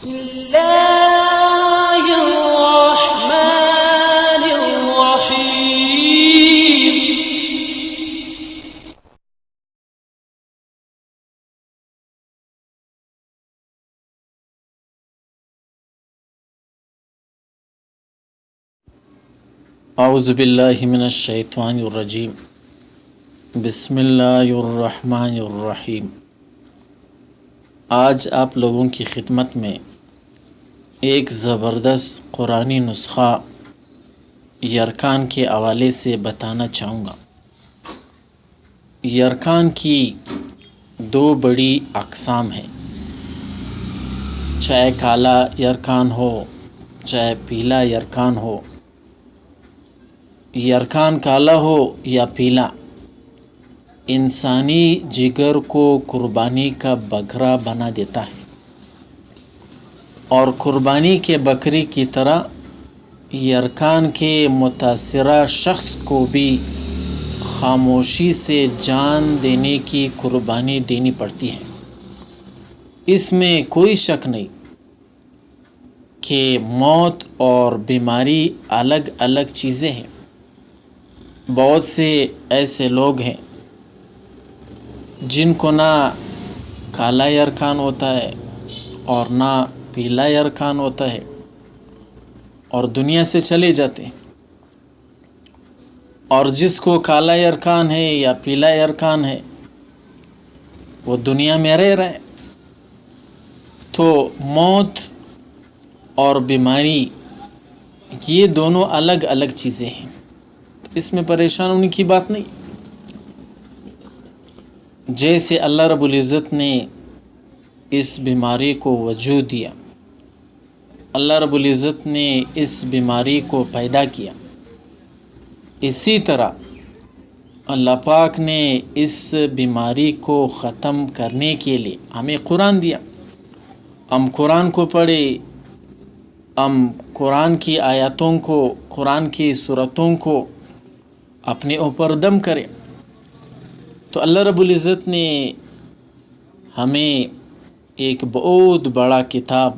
بسم الله الرحمن الرحيم. اعوذ باللہ من الشیطان الرجیم. بسم اللہ الرحمن الرحیم. آج آپ لوگوں کی خدمت میں ایک زبردست قرآنی نسخہ یرکان کے حوالے سے بتانا چاہوں گا. یرکان کی دو بڑی اقسام ہیں، چاہے کالا یرکان ہو چاہے پیلا یرکان ہو. یرکان کالا ہو یا پیلا، انسانی جگر کو قربانی کا بکرا بنا دیتا ہے، اور قربانی کے بکری کی طرح یرکان کے متاثرہ شخص کو بھی خاموشی سے جان دینے کی قربانی دینی پڑتی ہے. اس میں کوئی شک نہیں کہ موت اور بیماری الگ الگ چیزیں ہیں. بہت سے ایسے لوگ ہیں جن کو نہ کالا یرکان ہوتا ہے اور نہ پیلا یرکان ہوتا ہے اور دنیا سے چلے جاتے ہیں، اور جس کو کالا یرکان ہے یا پیلا یرکان ہے وہ دنیا میں رہ رہا ہے. تو موت اور بیماری یہ دونوں الگ الگ چیزیں ہیں، اس میں پریشان ہونے کی بات نہیں. جیسے اللہ رب العزت نے اس بیماری کو وجود دیا، اللہ رب العزت نے اس بیماری کو پیدا کیا، اسی طرح اللہ پاک نے اس بیماری کو ختم کرنے کے لیے ہمیں قرآن دیا. ہم قرآن کو پڑھے، ہم قرآن کی آیاتوں کو، قرآن کی سورتوں کو اپنے اوپر دم کریں. تو اللہ رب العزت نے ہمیں ایک بہت بڑا کتاب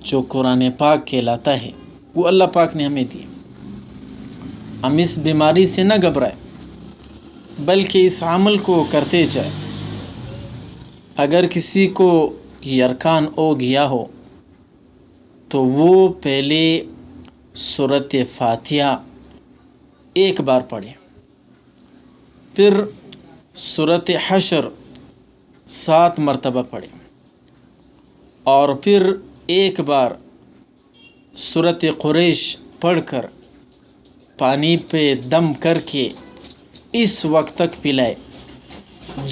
جو قرآن پاک کہلاتا ہے وہ اللہ پاک نے ہمیں دی. ہم اس بیماری سے نہ گھبرائیں بلکہ اس عمل کو کرتے جائیں. اگر کسی کو یرکان ہو گیا ہو تو وہ پہلے سورۃ فاتحہ ایک بار پڑھے، پھر سورۃ حشر 7 مرتبہ پڑھے، اور پھر ایک بار سورۃ قریش پڑھ کر پانی پہ دم کر کے اس وقت تک پلائے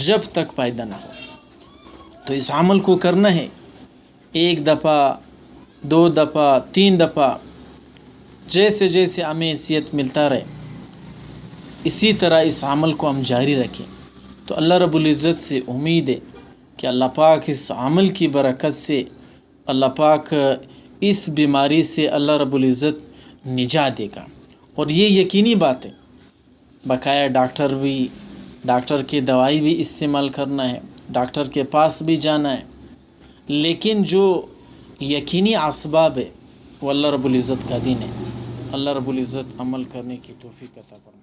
جب تک پیدا نہ ہو. تو اس عمل کو کرنا ہے 1 دفعہ 2 دفعہ 3 دفعہ، جیسے جیسے ہمیں صحت ملتا رہے اسی طرح اس عمل کو ہم جاری رکھیں. تو اللہ رب العزت سے امید ہے کہ اللہ پاک اس عمل کی برکت سے اللہ پاک اس بیماری سے اللہ رب العزت نجات دے گا. اور یہ یقینی بات ہے، بقایا ڈاکٹر کی دوائی بھی استعمال کرنا ہے، ڈاکٹر کے پاس بھی جانا ہے، لیکن جو یقینی اسباب ہے وہ اللہ رب العزت کا دین ہے. اللہ رب العزت عمل کرنے کی توفیق عطا فرمائے.